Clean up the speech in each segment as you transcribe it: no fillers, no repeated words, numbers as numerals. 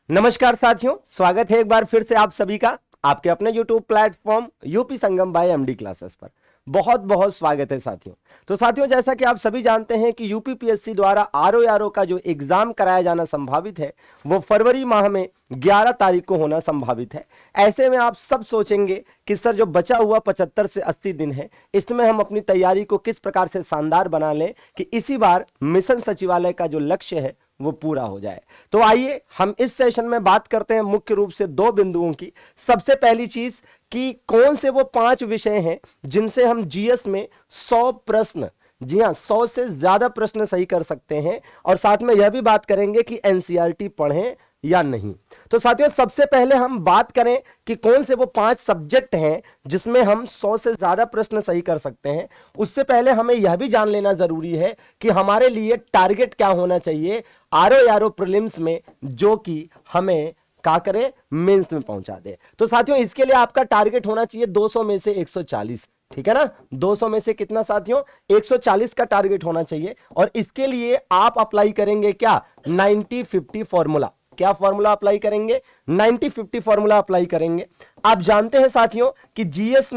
नमस्कार साथियों, स्वागत है एक बार फिर से आप सभी का आपके अपने YouTube प्लेटफॉर्म यूपी संगम बाय एमडी क्लासेस पर। बहुत बहुत स्वागत है साथियों। तो साथियों, जैसा कि आप सभी जानते हैं कि यूपीपीएससी द्वारा आरओ का जो एग्जाम कराया जाना संभावित है वो फरवरी माह में 11 तारीख को होना संभावित है। ऐसे में आप सब सोचेंगे कि सर जो बचा हुआ 75 से 80 दिन है इसमें हम अपनी तैयारी को किस प्रकार से शानदार बना लें कि इसी बार मिशन सचिवालय का जो लक्ष्य है वो पूरा हो जाए। तो आइए हम इस सेशन में बात करते हैं मुख्य रूप से दो बिंदुओं की। सबसे पहली चीज कि कौन से वो 5 विषय हैं जिनसे हम जीएस में 100 प्रश्न, जी हां 100 से ज्यादा प्रश्न सही कर सकते हैं, और साथ में यह भी बात करेंगे कि एनसीईआरटी पढ़ें या नहीं। तो साथियों, सबसे पहले हम बात करें कि कौन से वो 5 सब्जेक्ट हैं जिसमें हम 100 से ज्यादा प्रश्न सही कर सकते हैं। उससे पहले हमें यह भी जान लेना जरूरी है कि हमारे लिए टारगेट क्या होना चाहिए आरओ प्रीलिम्स में, जो कि हमें क्या करे, मेंस में पहुंचा दे। तो साथियों, इसके लिए आपका टारगेट होना चाहिए 200 में से 140, ठीक है ना। 200 में से कितना साथियों, 140 का टारगेट होना चाहिए। और इसके लिए आप अप्लाई करेंगे क्या, 90-50 फॉर्मूला। क्या फॉर्मूला अप्लाई करेंगे, 90-50 फॉर्मूला अप्लाई करेंगे। आप जानते हैं साथियों कि जीएस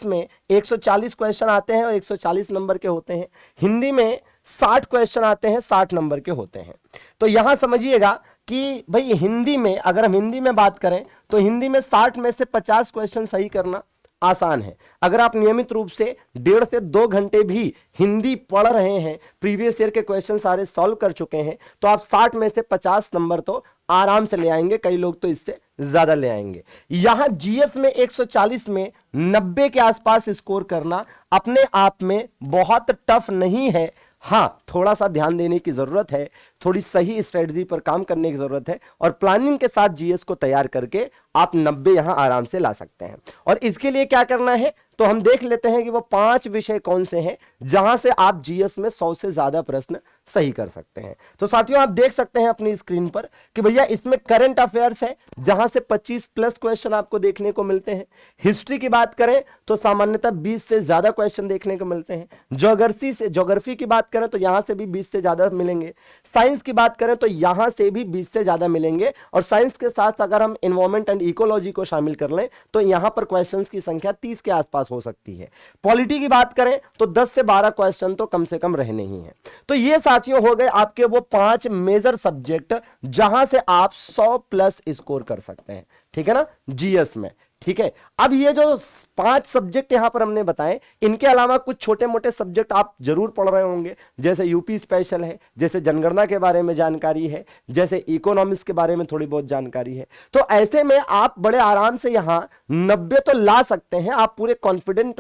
में 140 क्वेश्चन आते हैं और 140 नंबर के होते हैं। हिंदी में 60 क्वेश्चन आते हैं, 60 नंबर के होते हैं। तो यहां समझिएगा कि भाई हिंदी में, अगर हम हिंदी में बात करें तो हिंदी में 60 में से 50 क्वेश्चन सही करना आसान है। अगर आप नियमित रूप से 1.5 से 2 घंटे भी हिंदी पढ़ रहे हैं, प्रीवियस ईयर के क्वेश्चन सारे सॉल्व कर चुके हैं, तो आप 60 में से 50 नंबर तो आराम से ले आएंगे। कई लोग तो इससे ज्यादा ले आएंगे। यहां जीएस में 140 में 90 के आसपास स्कोर करना अपने आप में बहुत टफ नहीं है। हां, थोड़ा सा ध्यान देने की जरूरत है, थोड़ी सही स्ट्रेटजी पर काम करने की जरूरत है, और प्लानिंग के साथ जीएस को तैयार करके आप 90 यहां आराम से ला सकते हैं। और इसके लिए क्या करना है, तो हम देख लेते हैं कि वो 5 विषय कौन से हैं जहां से आप जीएस में 100 से ज्यादा प्रश्न सही कर सकते हैं। तो साथियों, आप देख सकते हैं अपनी स्क्रीन पर कि भैया इसमें करंट अफेयर्स है जहां से 25+ क्वेश्चन आपको देखने को मिलते हैं। हिस्ट्री की बात करें तो सामान्यतः 20 से ज्यादा क्वेश्चन देखने को मिलते हैं। ज्योग्राफी की बात करें तो यहां से भी 20 से ज्यादा मिलेंगे। साइंस की बात करें तो यहां से भी 20 से ज्यादा मिलेंगे, और साइंस के साथ अगर हम एनवायरमेंट एंड इकोलॉजी को शामिल कर लें तो यहां पर क्वेश्चंस की संख्या 30 के आसपास हो सकती है। पॉलिटी की बात करें तो 10 से 12 क्वेश्चन तो कम से कम रहने ही हैं। तो ये साथियों हो गए आपके वो 5 मेजर सब्जेक्ट जहां से आप 100+ स्कोर कर सकते हैं, ठीक है ना, जीएस में। ठीक है, अब ये जो 5 सब्जेक्ट यहां पर हमने बताए, इनके अलावा कुछ छोटे मोटे सब्जेक्ट आप जरूर पढ़ रहे होंगे, जैसे यूपी स्पेशल है, जैसे जनगणना के बारे में जानकारी है, जैसे इकोनॉमिक्स के बारे में थोड़ी बहुत जानकारी है। तो ऐसे में आप बड़े आराम से यहां 90 तो ला सकते हैं। आप पूरे कॉन्फिडेंस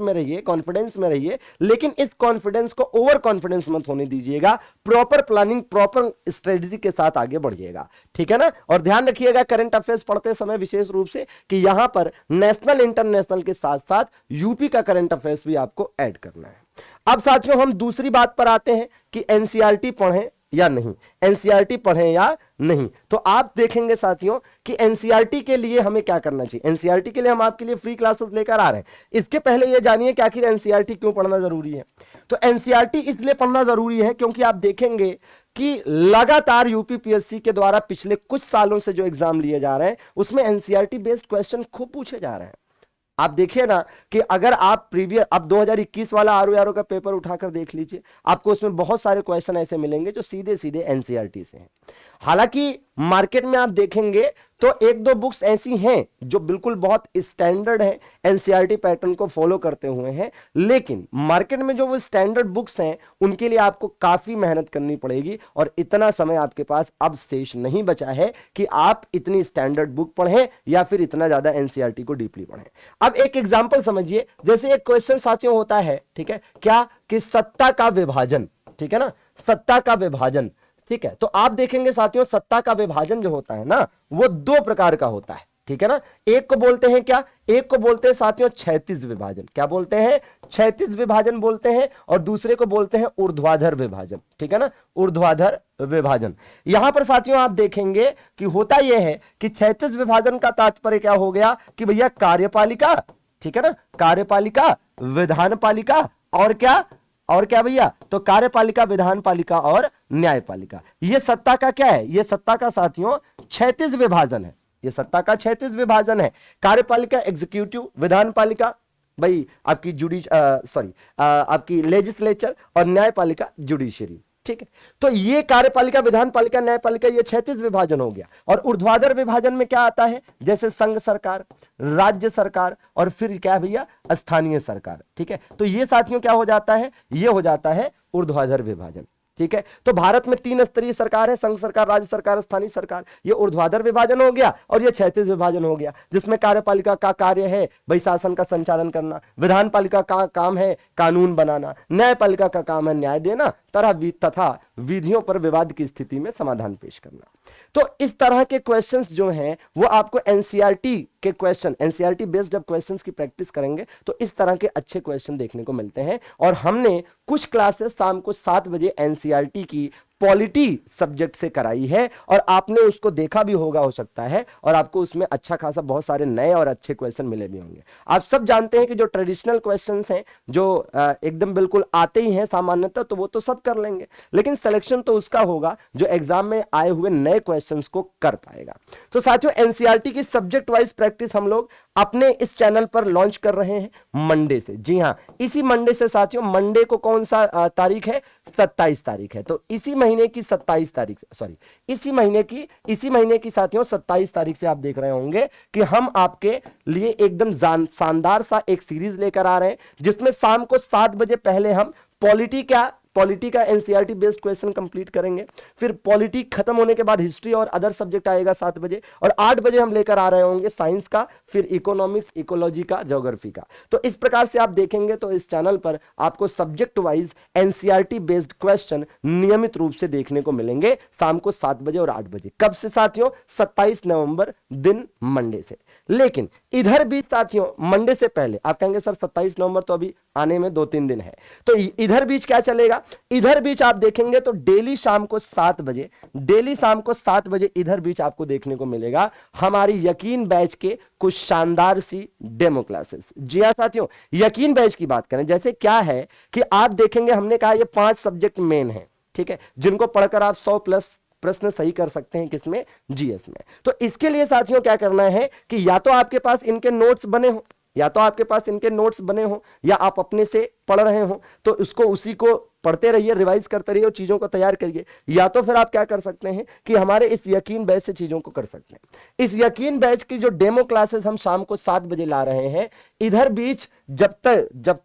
में रहिए, लेकिन इस कॉन्फिडेंस को ओवर कॉन्फिडेंस मत होने दीजिएगा। प्रॉपर प्लानिंग, प्रॉपर स्ट्रेटजी के साथ आगे बढ़िएगा, ठीक है ना। और ध्यान रखिएगा करंट अफेयर्स पढ़ते समय विशेष रूप से कि यहां पर नेशनल इंटरनेशनल के साथ साथ यूपी का करंट अफेयर्स भी आपको ऐड करना है। अब साथियों, हम दूसरी बात पर आते हैं कि एनसीईआरटी पढ़ें या नहीं, एनसीईआरटी पढ़ें या नहीं। तो आप देखेंगे साथियों कि एनसीईआरटी के लिए हमें क्या करना चाहिए। एनसीईआरटी के लिए हम आपके लिए फ्री क्लासेस लेकर आ रहे हैं। इसके पहले यह जानिए कि आखिर एनसीईआरटी क्यों पढ़ना जरूरी है। तो एनसीईआरटी इसलिए पढ़ना जरूरी है क्योंकि आप देखेंगे कि लगातार यूपीपीएससी के द्वारा पिछले कुछ सालों से जो एग्जाम लिए जा रहे हैं उसमें एनसीईआरटी बेस्ड क्वेश्चन खूब पूछे जा रहे हैं। आप देखिए ना कि अगर आप अब 2021 वाला आरओ का पेपर उठाकर देख लीजिए, आपको उसमें बहुत सारे क्वेश्चन ऐसे मिलेंगे जो सीधे सीधे एनसीईआरटी से हैं। हालांकि मार्केट में आप देखेंगे तो 1-2 बुक्स ऐसी हैं जो बिल्कुल बहुत स्टैंडर्ड है, एनसीईआरटी पैटर्न को फॉलो करते हुए हैं, लेकिन मार्केट में जो वो स्टैंडर्ड बुक्स हैं उनके लिए आपको काफी मेहनत करनी पड़ेगी, और इतना समय आपके पास अब शेष नहीं बचा है कि आप इतनी स्टैंडर्ड बुक पढ़ें या फिर इतना ज्यादा एनसीईआरटी को डीपली पढ़ें। अब एक एग्जाम्पल समझिए, जैसे एक क्वेश्चन साथियों होता है, ठीक है, क्या कि सत्ता का विभाजन, ठीक है ना, सत्ता का विभाजन, ठीक है। तो आप देखेंगे साथियों सत्ता का विभाजन जो होता है ना वो 2 प्रकार का होता है, ठीक है ना। एक को बोलते हैं क्या, एक को बोलते हैं साथियों क्षैतिज विभाजन। क्या बोलते हैं, क्षैतिज विभाजन बोलते हैं, और दूसरे को बोलते हैं ऊर्ध्वाधर विभाजन, ठीक है ना, ऊर्ध्वाधर विभाजन। यहां पर साथियों आप देखेंगे कि होता यह है कि क्षैतिज विभाजन का तात्पर्य क्या हो गया कि भैया कार्यपालिका, ठीक है ना, कार्यपालिका, विधानपालिका और क्या भैया, तो कार्यपालिका, विधानपालिका और न्यायपालिका। ये सत्ता का क्या है, ये सत्ता का साथियों क्षैतिज विभाजन है, ये सत्ता का क्षैतिज विभाजन है। कार्यपालिका एग्जीक्यूटिव, विधानपालिका भाई आपकी आपकी लेजिस्लेचर, और न्यायपालिका जुडिशरी, ठीक है। तो ये कार्यपालिका, विधानपालिका, न्यायपालिका, ये क्षैतिज विभाजन हो गया। और ऊर्ध्वाधर विभाजन में क्या आता है, जैसे संघ सरकार, राज्य सरकार, और फिर क्या भैया, स्थानीय सरकार, ठीक है। तो ये साथियों क्या हो जाता है, ये हो जाता है ऊर्ध्वाधर विभाजन, ठीक है। तो भारत में 3 स्तरीय सरकार है, संघ सरकार, राज्य सरकार, स्थानीय सरकार। ये ऊर्ध्वाधर विभाजन हो गया, और ये क्षैतिज विभाजन हो गया, जिसमें कार्यपालिका का कार्य है भाई शासन का संचालन करना, विधानपालिका का काम है कानून बनाना, न्यायपालिका का काम है न्याय देना तथा विधियों पर विवाद की स्थिति में समाधान पेश करना। तो इस तरह के क्वेश्चंस जो हैं वो आपको एनसीईआरटी के क्वेश्चन, एनसीईआरटी बेस्ड जब क्वेश्चंस की प्रैक्टिस करेंगे तो इस तरह के अच्छे क्वेश्चन देखने को मिलते हैं। और हमने कुछ क्लासेस शाम को 7 बजे एनसीईआरटी की पॉलिटी सब्जेक्ट से कराई है, और आपने उसको देखा भी होगा हो सकता है, और आपको उसमें अच्छा खासा बहुत सारे नए और अच्छे क्वेश्चन मिले भी होंगे। आप सब जानते हैं कि जो ट्रेडिशनल क्वेश्चंस हैं, जो एकदम बिल्कुल आते ही हैं सामान्यतः, तो वो तो सब कर लेंगे, लेकिन सिलेक्शन तो उसका होगा जो एग्जाम में आए हुए नए क्वेश्चंस को कर पाएगा। तो साथियों, एनसीईआरटी की सब्जेक्ट वाइज प्रैक्टिस हम लोग अपने इस चैनल पर लॉन्च कर रहे हैं मंडे से। जी हां, इसी मंडे से साथियों। मंडे को कौन सा तारीख है, 27 तारीख है। तो इसी महीने की 27 तारीख, इसी महीने की साथियों 27 तारीख से आप देख रहे होंगे कि हम आपके लिए एकदम शानदार सा एक सीरीज लेकर आ रहे हैं, जिसमें शाम को 7 बजे पहले हम पॉलिटी का एनसीईआरटी बेस्ड क्वेश्चन कंप्लीट करेंगे। फिर पॉलिटी खत्म होने के बाद हिस्ट्री और अदर सब्जेक्ट आएगा 7 बजे, और 8 बजे हम लेकर आ रहे होंगे साइंस का, फिर इकोनॉमिक्स, इकोलॉजी का, ज्योग्राफी का। तो इस प्रकार से आप देखेंगे तो इस चैनल पर आपको subject wise NCERT based question नियमित रूप से देखने को मिलेंगे शाम को 7 बजे और 8 बजे। कब से साथियों, 27 नवंबर दिन मंडे से। लेकिन इधर भी साथियों मंडे से पहले आप कहेंगे सर 27 नवंबर तो अभी आने में 2-3 दिन है, तो इधर बीच क्या चलेगा, इधर बीच आप देखेंगे तो डेली शाम को 7 बजे इधर बीच आपको देखने को मिलेगा हमारी यकीन बैच के कुछ शानदार सी डेमो क्लासेस। जी हां साथियों, यकीन बैच की बात करें, जैसे क्या है कि आप देखेंगे हमने कहा ये 5 सब्जेक्ट मेन है, ठीक है, जिनको पढ़कर आप 100+ प्रश्न सही कर सकते हैं, किसमें, जीएस में। तो इसके लिए साथियों क्या करना है कि या तो आपके पास इनके नोट्स बने हो, या आप अपने से पढ़ रहे हो, तो उसको उसी को पढ़ते रहिए, रिवाइज करते रहिए और चीजों को तैयार करिए। या तो फिर आप क्या कर सकते हैं कि हमारे इस यकीन बैच से चीजों को कर सकते हैं। इस यकीन बैच की जो डेमो क्लासेस हम शाम को 7 बजे ला रहे हैं, इधर बीच जब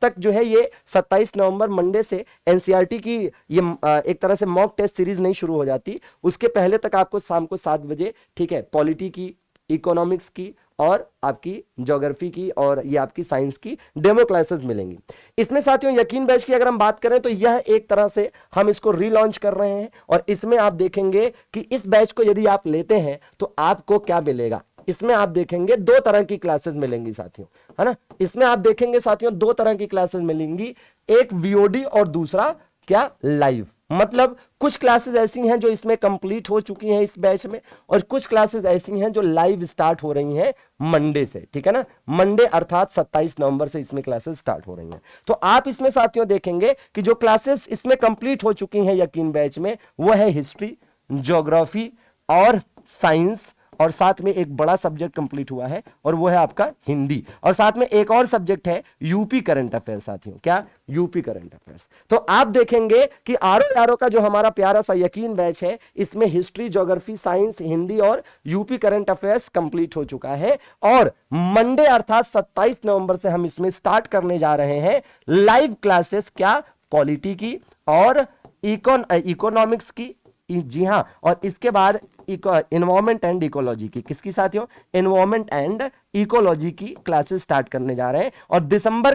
तक जो है ये 27 नवंबर मंडे से एनसीईआरटी की ये एक तरह से मॉक टेस्ट सीरीज नहीं शुरू हो जाती, उसके पहले तक आपको शाम को 7 बजे, ठीक है, पॉलिटी की, इकोनॉमिक्स की और आपकी ज्योग्राफी की और ये आपकी साइंस की डेमो क्लासेस मिलेंगी। इसमें साथियों यकीन बैच की अगर हम बात करें तो यह एक तरह से हम इसको रीलॉन्च कर रहे हैं, और इसमें आप देखेंगे कि इस बैच को यदि आप लेते हैं तो आपको क्या मिलेगा। इसमें आप देखेंगे 2 तरह की क्लासेस मिलेंगी साथियों, है ना। इसमें आप देखेंगे साथियों 2 तरह की क्लासेस मिलेंगी, एक वीओडी और दूसरा क्या, लाइव। मतलब कुछ क्लासेस ऐसी हैं जो इसमें कंप्लीट हो चुकी हैं इस बैच में, और कुछ क्लासेस ऐसी हैं जो लाइव स्टार्ट हो रही हैं मंडे से, ठीक है ना। मंडे अर्थात 27 नवंबर से इसमें क्लासेस स्टार्ट हो रही हैं। तो आप इसमें साथियों देखेंगे कि जो क्लासेस इसमें कंप्लीट हो चुकी हैं यकीन बैच में, वो है हिस्ट्री, ज्योग्राफी और साइंस, और साथ में एक बड़ा सब्जेक्ट कंप्लीट हुआ है और वो है आपका हिंदी, और साथ में एक और सब्जेक्ट है यूपी करंट अफेयर्स साथियों। क्या, यूपी करंट अफेयर्स। तो आप देखेंगे कि आरो का जो हमारा प्यारा सा यकीन बैच है, इसमें हिस्ट्री, ज्योग्राफी, साइंस, हिंदी और यूपी करंट अफेयर्स कंप्लीट हो चुका है। और मंडे अर्थात 27 नवंबर से हम इसमें स्टार्ट करने जा रहे हैं लाइव क्लासेस, क्या, पॉलिटी की और इकोनॉमिक्स की। जी हां, और इसके बाद एनवायरमेंट एंड इकोलॉजी की, किसकी साथियों, एनवायरमेंट एंड इकोलॉजी की क्लासेस स्टार्ट करने जा रहे हैं। और दिसंबर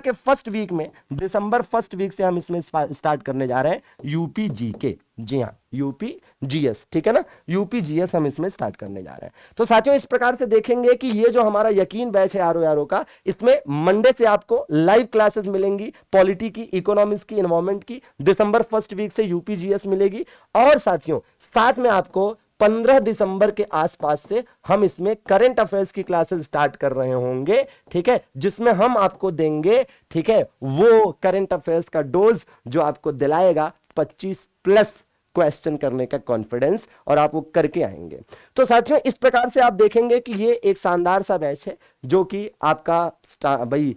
फर्स्ट वीक से हम इसमें स्टार्ट करने जा रहे हैं यूपी जीके। जी हां, यूपी जीएस, ठीक है ना, यूपी जीएस हम इसमें स्टार्ट करने जा रहे हैं। तो साथियों इस प्रकार से देखेंगे कि ये जो हमारा यकीन बैच है आरो का, इसमें मंडे से आपको लाइव क्लासेस मिलेंगी, पॉलिटी की, इकोनॉमिक्स की, एनवायरमेंट की। दिसंबर फर्स्ट वीक से यूपी जीएस मिलेगी, और साथियों साथ में आपको 15 दिसंबर के आसपास से हम इसमें करंट अफेयर्स की क्लासेस स्टार्ट कर रहे होंगे, ठीक है, जिसमें हम आपको देंगे, ठीक है, वो करंट अफेयर्स का डोज जो आपको दिलाएगा 25+ क्वेश्चन करने का कॉन्फिडेंस और आप वो करके आएंगे। तो साथियों इस प्रकार से आप देखेंगे कि ये एक शानदार सा बैच है जो कि आपका भाई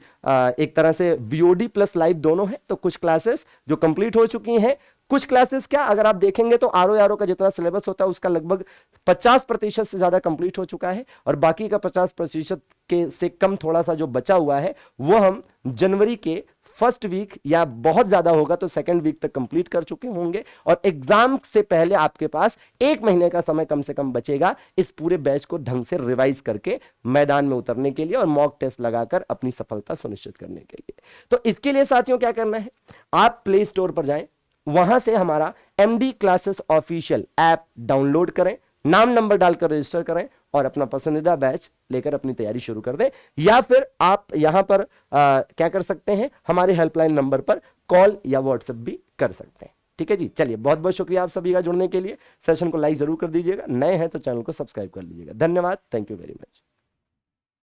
एक तरह से वीओडी प्लस लाइव दोनों है। तो कुछ क्लासेस जो कंप्लीट हो चुकी हैं, कुछ क्लासेस क्या अगर आप देखेंगे तो आरओ का जितना सिलेबस होता है उसका लगभग 50% से ज्यादा कंप्लीट हो चुका है और बाकी का 50% के से कम थोड़ा सा जो बचा हुआ है वो हम जनवरी के फर्स्ट वीक या बहुत ज्यादा होगा तो सेकंड वीक तक कंप्लीट कर चुके होंगे और एग्जाम से पहले आपके पास 1 महीने का समय कम से कम बचेगा इस पूरे बैच को ढंग से रिवाइज करके मैदान में उतरने के लिए और मॉक टेस्ट लगाकर अपनी सफलता सुनिश्चित करने के लिए। तो इसके लिए साथियों क्या करना है, आप प्ले स्टोर पर जाएं, वहां से हमारा MD classes official app download करें, नाम नंबर डालकर रजिस्टर करें और अपना पसंदीदा बैच लेकर अपनी तैयारी शुरू कर दें। या फिर आप यहां पर क्या कर सकते हैं, हमारे हेल्पलाइन नंबर पर कॉल या व्हाट्सएप भी कर सकते हैं। ठीक है जी, चलिए बहुत बहुत शुक्रिया आप सभी का जुड़ने के लिए। सेशन को लाइक जरूर कर दीजिएगा, नए हैं तो चैनल को सब्सक्राइब कर लीजिएगा। धन्यवाद, थैंक यू वेरी मच।